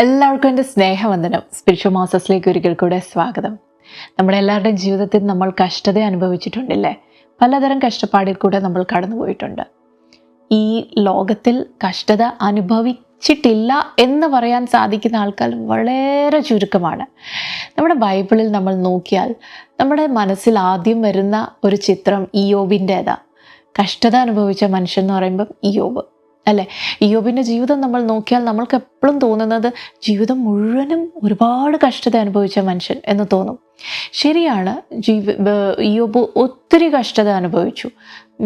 എല്ലാവർക്കും എൻ്റെ സ്നേഹവന്ദനം. സ്പിരിച്വൽ മാസ്റ്റേഴ്സിലേക്ക് ഒരിക്കൽ കൂടെ സ്വാഗതം. നമ്മുടെ എല്ലാവരുടെയും ജീവിതത്തിൽ നമ്മൾ കഷ്ടത അനുഭവിച്ചിട്ടുണ്ടല്ലേ? പലതരം കഷ്ടപ്പാടിൽ കൂടെ നമ്മൾ കടന്നുപോയിട്ടുണ്ട്. ഈ ലോകത്തിൽ കഷ്ടത അനുഭവിച്ചിട്ടില്ല എന്ന് പറയാൻ സാധിക്കുന്ന ആൾക്കാർ വളരെ ചുരുക്കമാണ്. നമ്മുടെ ബൈബിളിൽ നമ്മൾ നോക്കിയാൽ നമ്മുടെ മനസ്സിൽ ആദ്യം വരുന്ന ഒരു ചിത്രം ഇയ്യോബിൻ്റേതാണ്. കഷ്ടത അനുഭവിച്ച മനുഷ്യൻ എന്ന് പറയുമ്പം ഇയ്യോബ് അല്ലേ? ഇയ്യോബിൻ്റെ ജീവിതം നമ്മൾ നോക്കിയാൽ നമ്മൾക്ക് എപ്പോഴും തോന്നുന്നത് ജീവിതം മുഴുവനും ഒരുപാട് കഷ്ടത അനുഭവിച്ച മനുഷ്യൻ എന്ന് തോന്നും. ശരിയാണ്, ഇയ്യോബ് ഒത്തിരി കഷ്ടത അനുഭവിച്ചു.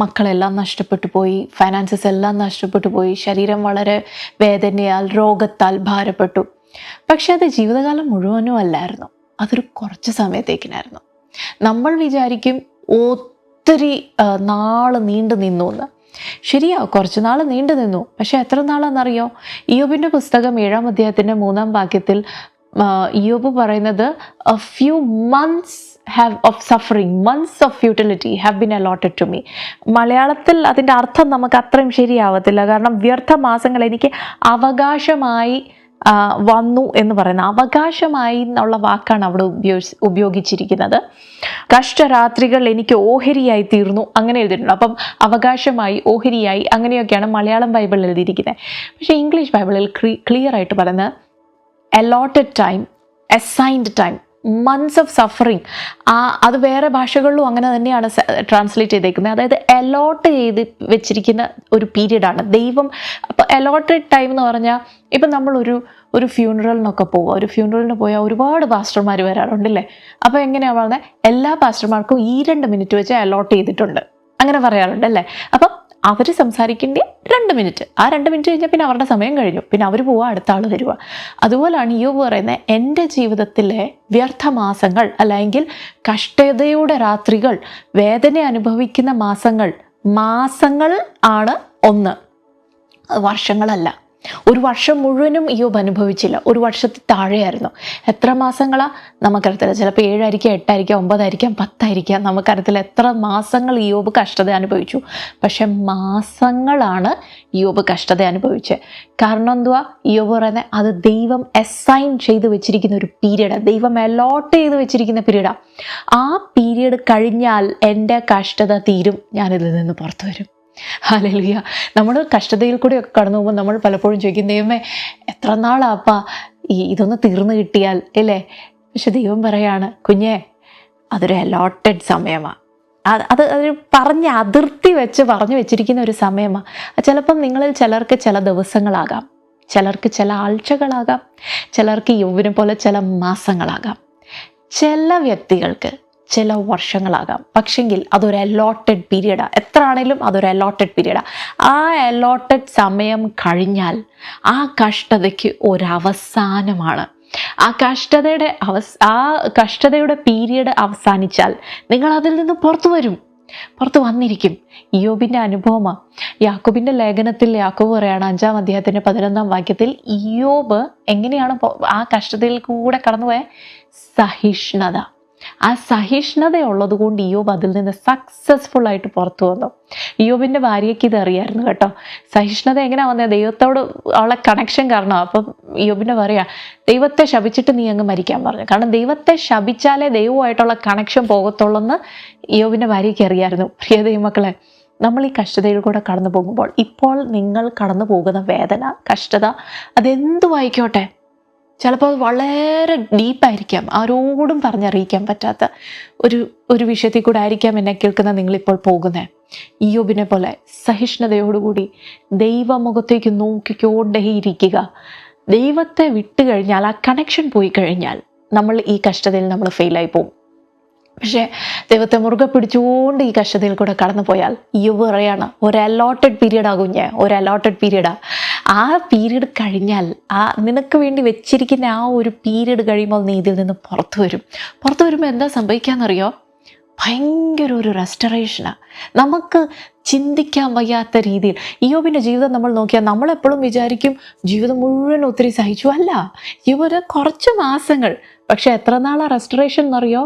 മക്കളെല്ലാം നഷ്ടപ്പെട്ടു പോയി, ഫൈനാൻസസ് എല്ലാം നഷ്ടപ്പെട്ടു പോയി, ശരീരം വളരെ വേദനയാൽ രോഗത്താൽ ഭാരപ്പെട്ടു. പക്ഷെ അത് ജീവിതകാലം മുഴുവനും അല്ലായിരുന്നു, അതൊരു കുറച്ച് സമയത്തേക്കിനായിരുന്നു. നമ്മൾ വിചാരിക്കും ഒത്തിരി നാൾ നീണ്ടു നിന്നു എന്ന്. ശരിയാ, കുറച്ച് നാൾ നീണ്ടു നിന്നു. പക്ഷെ എത്ര നാളെന്നറിയോ? ഇയ്യോബിൻ്റെ പുസ്തകം 7-ാം അധ്യായത്തിൻ്റെ 3-ാം വാക്യത്തിൽ ഇയ്യോബ് പറയുന്നത് a few months of suffering, months of futility have been allotted to me. മലയാളത്തിൽ അതിൻ്റെ അർത്ഥം നമുക്ക് അത്രയും ശരിയാവത്തില്ല. കാരണം വ്യർത്ഥ മാസങ്ങൾ എനിക്ക് അവകാശമായി വന്നു എന്ന് പറയുന്ന അവകാശമായി എന്നുള്ള വാക്കാണ് അവിടെ ഉപയോഗിച്ചിരിക്കുന്നത്. കഷ്ടരാത്രികൾ എനിക്ക് ഓഹരിയായി തീർന്നു, അങ്ങനെ എഴുതിയിട്ടുണ്ട്. അപ്പം അവകാശമായി, ഓഹരിയായി, അങ്ങനെയൊക്കെയാണ് മലയാളം ബൈബിളിൽ എഴുതിയിരിക്കുന്നത്. പക്ഷേ ഇംഗ്ലീഷ് ബൈബിളിൽ ക്ലിയർ ആയിട്ട് പറയുന്നത് allotted time, assigned time, months of suffering. അത് വേറെ ഭാഷകളിലും അങ്ങനെ തന്നെയാണ് ട്രാൻസ്ലേറ്റ് ചെയ്തേക്കുന്നത്. അതായത് അലോട്ട് ചെയ്ത് വെച്ചിരിക്കുന്ന ഒരു പീരീഡാണ് ദൈവം. അപ്പോൾ അലോട്ടഡ് ടൈം എന്ന് പറഞ്ഞാൽ ഇപ്പം നമ്മൾ ഒരു ഫ്യൂണറലിനൊക്കെ പോവുക. ഒരു ഫ്യൂണറലിന് പോയാൽ ഒരുപാട് പാസ്റ്റർമാർ വരാറുണ്ടല്ലേ? അപ്പോൾ എങ്ങനെയാണ് പറയുന്നത്? എല്ലാ പാസ്റ്റർമാർക്കും ഈ 2 മിനിറ്റ് വെച്ച് അലോട്ട് ചെയ്തിട്ടുണ്ട്, അങ്ങനെ പറയാറുണ്ട് അല്ലേ? അപ്പം അവർ സംസാരിക്കേണ്ട 2 മിനിറ്റ്, ആ 2 മിനിറ്റ് കഴിഞ്ഞാൽ പിന്നെ അവരുടെ സമയം കഴിഞ്ഞു, പിന്നെ അവർ പോവുക, അടുത്ത ആൾ വരിക. അതുപോലാണ് ഇയ്യോബ് പറയുന്നത്, എൻ്റെ ജീവിതത്തിലെ വ്യർത്ഥമാസങ്ങൾ അല്ലെങ്കിൽ കഷ്ടതയുടെ രാത്രികൾ, വേദന അനുഭവിക്കുന്ന മാസങ്ങൾ ആണ് ഒന്ന്, വർഷങ്ങളല്ല. ഒരു വർഷം മുഴുവനും ഇയ്യോബ് അനുഭവിച്ചില്ല, ഒരു വർഷത്തിൽ താഴെയായിരുന്നു. എത്ര മാസങ്ങളാണ് നമുക്കറിയത്തില്ല. ചിലപ്പോൾ 7 ആയിരിക്കാം, 8 ആയിരിക്കാം, 9 ആയിരിക്കാം, 10 ആയിരിക്കാം, നമുക്കറിയത്തില്ല എത്ര മാസങ്ങൾ ഇയ്യോബ് കഷ്ടത അനുഭവിച്ചു. പക്ഷെ മാസങ്ങളാണ് ഇയ്യോബ് കഷ്ടത അനുഭവിച്ചത്. കാരണം എന്തുവാ? ഇയ്യോബ് പറയുന്നത് അത് ദൈവം അസൈൻ ചെയ്ത് വെച്ചിരിക്കുന്ന ഒരു പീരീഡ്, ദൈവം അലോട്ട് ചെയ്ത് വെച്ചിരിക്കുന്ന പീരീഡാണ്. ആ പീരീഡ് കഴിഞ്ഞാൽ എൻ്റെ കഷ്ടത തീരും, ഞാനിതിൽ നിന്ന് പുറത്തു വരും. ഹല്ലേലൂയ. നമ്മൾ കഷ്ടതയിൽ കൂടെയൊക്കെ കടന്നു പോകുമ്പോൾ നമ്മൾ പലപ്പോഴും ചോദിക്കും, ദൈവമേ എത്ര നാളാപ്പാ ഇതൊന്ന് തീർന്നു കിട്ടിയാൽ അല്ലേ? പക്ഷെ ദൈവം പറയാണ്, കുഞ്ഞേ അതൊരു അലോട്ടഡ് സമയമാണ്. അത് പറഞ്ഞ് അതിർത്തി വെച്ച് പറഞ്ഞു വെച്ചിരിക്കുന്ന ഒരു സമയമാണ്. ചിലപ്പം നിങ്ങളിൽ ചിലർക്ക് ചില ദിവസങ്ങളാകാം, ചിലർക്ക് ചില ആഴ്ചകളാകാം, ചിലർക്ക് യൗവനം പോലെ ചില മാസങ്ങളാകാം, ചില വ്യക്തികൾക്ക് ചില വർഷങ്ങളാകാം. പക്ഷെങ്കിൽ അതൊരു അലോട്ടഡ് പീരീഡാണ്. എത്ര ആണെങ്കിലും അതൊരു അലോട്ടഡ് പീരീഡാണ്. ആ അലോട്ടഡ് സമയം കഴിഞ്ഞാൽ ആ കഷ്ടതയ്ക്ക് ഒരവസാനമാണ്. ആ കഷ്ടതയുടെ പീരീഡ് അവസാനിച്ചാൽ നിങ്ങൾ അതിൽ നിന്ന് പുറത്തു വന്നിരിക്കും. ഇയ്യോബിൻ്റെ അനുഭവമാണ്. യാക്കോബിൻ്റെ ലേഖനത്തിൽ യാക്കോബ് പറയാണ് 5-ാം അധ്യായത്തിൻ്റെ 11-ാം വാക്യത്തിൽ, ഇയ്യോബ് എങ്ങനെയാണ് ആ കഷ്ടതയിൽ കൂടെ കടന്നുപോയ? സഹിഷ്ണുത. ആ സഹിഷ്ണുതയുള്ളത് കൊണ്ട് ഇയ്യോബ് അതിൽ നിന്ന് സക്സസ്ഫുൾ ആയിട്ട് പുറത്തു വന്നു. ഇയ്യോബിൻ്റെ ഭാര്യയ്ക്ക് ഇത് അറിയായിരുന്നു കേട്ടോ. സഹിഷ്ണുത എങ്ങനെയാ വന്നത്? ദൈവത്തോട് ഉള്ള കണക്ഷൻ കാരണമാണ്. അപ്പം ഇയ്യോബിൻ്റെ പറയാ, ദൈവത്തെ ശപിച്ചിട്ട് നീ അങ്ങ് മരിക്കാൻ പറഞ്ഞു. കാരണം ദൈവത്തെ ശപിച്ചാലേ ദൈവമായിട്ടുള്ള കണക്ഷൻ പോകത്തുള്ളെന്ന് ഇയ്യോബിൻ്റെ ഭാര്യയ്ക്ക് അറിയായിരുന്നു. പ്രിയ ദൈവമക്കളെ, നമ്മൾ ഈ കഷ്ടതയിൽ കൂടെ കടന്നു പോകുമ്പോൾ ഇപ്പോൾ നിങ്ങൾ കടന്നു പോകുന്ന വേദന, കഷ്ടത, അതെന്തുമായിക്കോട്ടെ, ചിലപ്പോൾ അത് വളരെ ഡീപ്പായിരിക്കാം, ആരോടും പറഞ്ഞറിയിക്കാൻ പറ്റാത്ത ഒരു വിഷയത്തിൽ കൂടെ ആയിരിക്കാം എന്നെ കേൾക്കുന്ന നിങ്ങളിപ്പോൾ പോകുന്നത്. ഇയ്യോബിനെ പോലെ സഹിഷ്ണുതയോടുകൂടി ദൈവമുഖത്തേക്ക് നോക്കിക്കൊണ്ടേയിരിക്കുക. ദൈവത്തെ വിട്ട് കഴിഞ്ഞാൽ, ആ കണക്ഷൻ പോയി കഴിഞ്ഞാൽ നമ്മൾ ഈ കഷ്ടതയിൽ നമ്മൾ ഫെയിലായി പോകും. പക്ഷേ ദൈവത്തെ മുറുകെ പിടിച്ചുകൊണ്ട് ഈ കഷ്ടതയിൽ കൂടെ കടന്നു പോയാൽ ഇയ്യോബ് പറയാണ്, ഒരു അലോട്ടഡ് പീരീഡാകും ഒരു അലോട്ടഡ് പീരീഡാണ്. ആ പീരീഡ് കഴിഞ്ഞാൽ, നിനക്ക് വേണ്ടി വെച്ചിരിക്കുന്ന ആ ഒരു പീരീഡ് കഴിയുമ്പോൾ നീ ഇതിൽ നിന്ന് പുറത്തു വരുമ്പോൾ എന്താ സംഭവിക്കാമെന്നറിയോ? ഭയങ്കര ഒരു റെസ്റ്റോറേഷനാണ്. നമുക്ക് ചിന്തിക്കാൻ വയ്യാത്ത രീതിയിൽ ഇയ്യോബിൻ്റെ ജീവിതം നമ്മൾ നോക്കിയാൽ നമ്മളെപ്പോഴും വിചാരിക്കും ജീവിതം മുഴുവൻ ഒത്തിരി സഹിച്ചു. അല്ല, ഇവര് കുറച്ച് മാസങ്ങൾ. പക്ഷെ എത്ര നാളാണ് റെസ്റ്റോറേഷൻ എന്നറിയോ?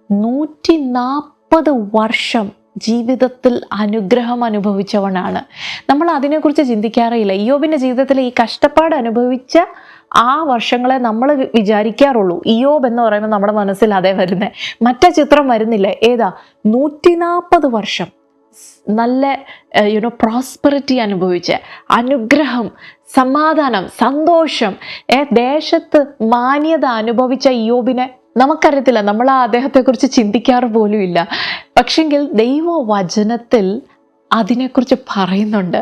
140 വർഷം ജീവിതത്തിൽ അനുഗ്രഹം അനുഭവിച്ചവനാണ്. നമ്മൾ അതിനെക്കുറിച്ച് ചിന്തിക്കാറേയില്ല. ഇയ്യോബിൻ്റെ ജീവിതത്തിൽ ഈ കഷ്ടപ്പാട് അനുഭവിച്ച ആ വർഷങ്ങളെ നമ്മൾ വിചാരിക്കാറുള്ളൂ. ഇയ്യോബ് എന്ന് പറയുമ്പോൾ നമ്മുടെ മനസ്സിൽ അതേ വരുന്നത്, മറ്റേ ചിത്രം വരുന്നില്ല. ഏതാ? 140 വർഷം നല്ല പ്രോസ്പെറിറ്റി അനുഭവിച്ച്, അനുഗ്രഹം, സമാധാനം, സന്തോഷം, ദേശത്ത് മാന്യത അനുഭവിച്ച ഇയ്യോബിനെ നമുക്കറിയത്തില്ല, നമ്മൾ ആ അദ്ദേഹത്തെക്കുറിച്ച് ചിന്തിക്കാറ് പോലും ഇല്ല. പക്ഷെങ്കിൽ ദൈവവചനത്തിൽ അതിനെക്കുറിച്ച് പറയുന്നുണ്ട്.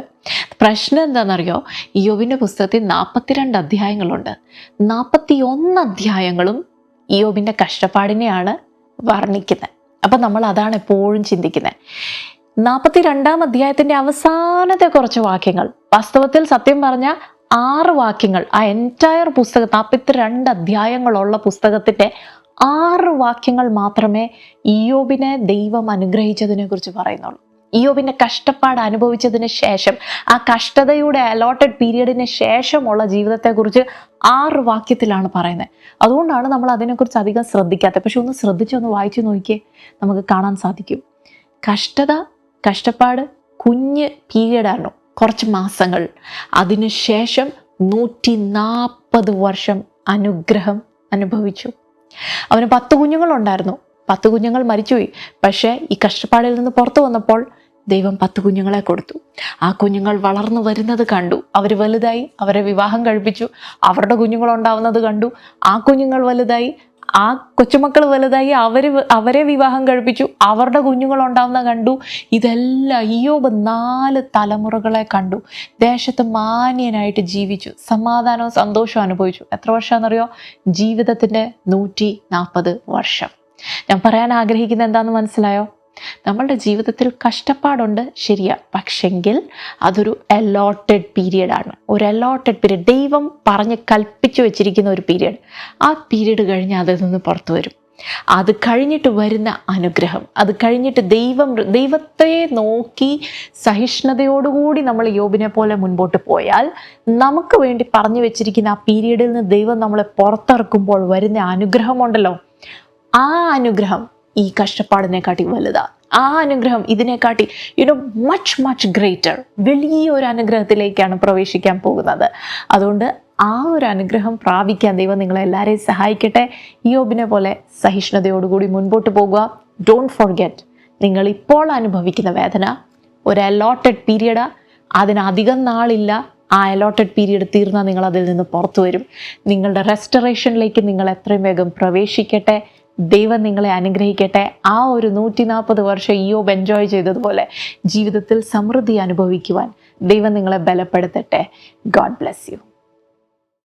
പ്രശ്നം എന്താണെന്നറിയോ? ഇയ്യോബിൻ്റെ പുസ്തകത്തിൽ 42 അധ്യായങ്ങളുണ്ട്. 41 അധ്യായങ്ങളും ഇയ്യോബിൻ്റെ കഷ്ടപ്പാടിനെയാണ് വർണ്ണിക്കുന്നത്. അപ്പം നമ്മൾ അതാണ് എപ്പോഴും ചിന്തിക്കുന്നത്. 42-ാം അധ്യായത്തിൻ്റെ അവസാനത്തെ കുറച്ച് വാക്യങ്ങൾ, വാസ്തവത്തിൽ സത്യം പറഞ്ഞാൽ 6 വാക്യങ്ങൾ, ആ എൻറ്റയർ പുസ്തകം 42 അധ്യായങ്ങളുള്ള പുസ്തകത്തിൻ്റെ 6 വാക്യങ്ങൾ മാത്രമേ ഇയ്യോബിനെ ദൈവം അനുഗ്രഹിച്ചതിനെ കുറിച്ച് പറയുന്നുള്ളൂ. ഇയ്യോബിൻ്റെ കഷ്ടപ്പാട് അനുഭവിച്ചതിന് ശേഷം, ആ കഷ്ടതയുടെ അലോട്ടഡ് പീരീഡിന് ശേഷമുള്ള ജീവിതത്തെക്കുറിച്ച് 6 വാക്യത്തിലാണ് പറയുന്നത്. അതുകൊണ്ടാണ് നമ്മൾ അതിനെക്കുറിച്ച് അധികം ശ്രദ്ധിക്കാത്തത്. പക്ഷെ ഒന്ന് ശ്രദ്ധിച്ചൊന്ന് വായിച്ചു നോക്കിയേ, നമുക്ക് കാണാൻ സാധിക്കും. കഷ്ടപ്പാട് കുഞ്ഞ് പീരീഡായിരുന്നു, കുറച്ച് മാസങ്ങൾ. അതിനുശേഷം 140 വർഷം അനുഗ്രഹം അനുഭവിച്ചു. അവന് 10 കുഞ്ഞുങ്ങളുണ്ടായിരുന്നു. 10 കുഞ്ഞുങ്ങൾ മരിച്ചുപോയി. പക്ഷേ ഈ കഷ്ടപ്പാടിൽ നിന്ന് പുറത്തു വന്നപ്പോൾ ദൈവം 10 കുഞ്ഞുങ്ങളെ കൊടുത്തു. ആ കുഞ്ഞുങ്ങൾ വളർന്നു വരുന്നത് കണ്ടു. അവർ വലുതായി, അവരെ വിവാഹം കഴിപ്പിച്ചു. അവരുടെ കുഞ്ഞുങ്ങളുണ്ടാവുന്നത് കണ്ടു. ആ കുഞ്ഞുങ്ങൾ വലുതായി, ആ കൊച്ചുമക്കൾ വലുതായി, അവരെ വിവാഹം കഴിപ്പിച്ചു. അവരുടെ കുഞ്ഞുങ്ങളുണ്ടാവുന്ന കണ്ടു. ഇതെല്ലാം ഇയ്യോബ് 4 തലമുറകളെ കണ്ടു. ദേശത്ത് മാന്യനായിട്ട് ജീവിച്ചു, സമാധാനവും സന്തോഷവും അനുഭവിച്ചു. എത്ര വർഷമാണെന്നറിയോ? ജീവിതത്തിൻ്റെ 140 വർഷം. ഞാൻ പറയാൻ ആഗ്രഹിക്കുന്നത് എന്താണെന്ന് മനസ്സിലായോ? നമ്മളുടെ ജീവിതത്തിൽ കഷ്ടപ്പാടുണ്ട്, ശരിയാ. പക്ഷെങ്കിൽ അതൊരു അലോട്ടഡ് പീരിയഡാണ്. ഒരു അലോട്ടഡ് പീരിയഡ്, ദൈവം പറഞ്ഞ് കൽപ്പിച്ചു വെച്ചിരിക്കുന്ന ഒരു പീരിയഡ്. ആ പീരിയഡ് കഴിഞ്ഞ് അതിൽ നിന്ന് പുറത്തു വരും. അത് കഴിഞ്ഞിട്ട് വരുന്ന അനുഗ്രഹം, അത് കഴിഞ്ഞിട്ട് ദൈവത്തെ നോക്കി സഹിഷ്ണുതയോടുകൂടി നമ്മൾ യോബിനെ പോലെ മുൻപോട്ട് പോയാൽ, നമുക്ക് വേണ്ടി പറഞ്ഞു വെച്ചിരിക്കുന്ന ആ പീരിയഡിൽ നിന്ന് ദൈവം നമ്മളെ പുറത്തിറക്കുമ്പോൾ വരുന്ന അനുഗ്രഹമുണ്ടല്ലോ, ആ അനുഗ്രഹം ഈ കഷ്ടപ്പാടിനെക്കാട്ടി വലുതാ. ആ അനുഗ്രഹം ഇതിനെക്കാട്ടി മച്ച് ഗ്രേറ്റർ, വലിയൊരു അനുഗ്രഹത്തിലേക്കാണ് പ്രവേശിക്കാൻ പോകുന്നത്. അതുകൊണ്ട് ആ ഒരു അനുഗ്രഹം പ്രാപിക്കാൻ ദൈവം നിങ്ങളെല്ലാവരെയും സഹായിക്കട്ടെ. ഇയ്യോബിനെ പോലെ സഹിഷ്ണുതയോടുകൂടി മുൻപോട്ട് പോകുക. ഡോണ്ട് ഫോർഗെറ്റ്, നിങ്ങൾ ഇപ്പോൾ അനുഭവിക്കുന്ന വേദന ഒരു അലോട്ടഡ് പീരിയഡാ. അതിനധികം നാളില്ല. ആ അലോട്ടഡ് പീരിയഡ് തീർന്നാൽ നിങ്ങൾ അതിൽ നിന്ന് പുറത്തു വരും. നിങ്ങളുടെ റെസ്റ്റോറേഷനിലേക്ക് നിങ്ങൾ എത്രയും വേഗം പ്രവേശിക്കട്ടെ. ദൈവം നിങ്ങളെ അനുഗ്രഹിക്കട്ടെ. ആ ഒരു 140 വർഷം ഇയ്യോബ് എൻജോയ് ചെയ്തതുപോലെ ജീവിതത്തിൽ സമൃദ്ധി അനുഭവിക്കുവാൻ ദൈവം നിങ്ങളെ ബലപ്പെടുത്തട്ടെ. God bless you.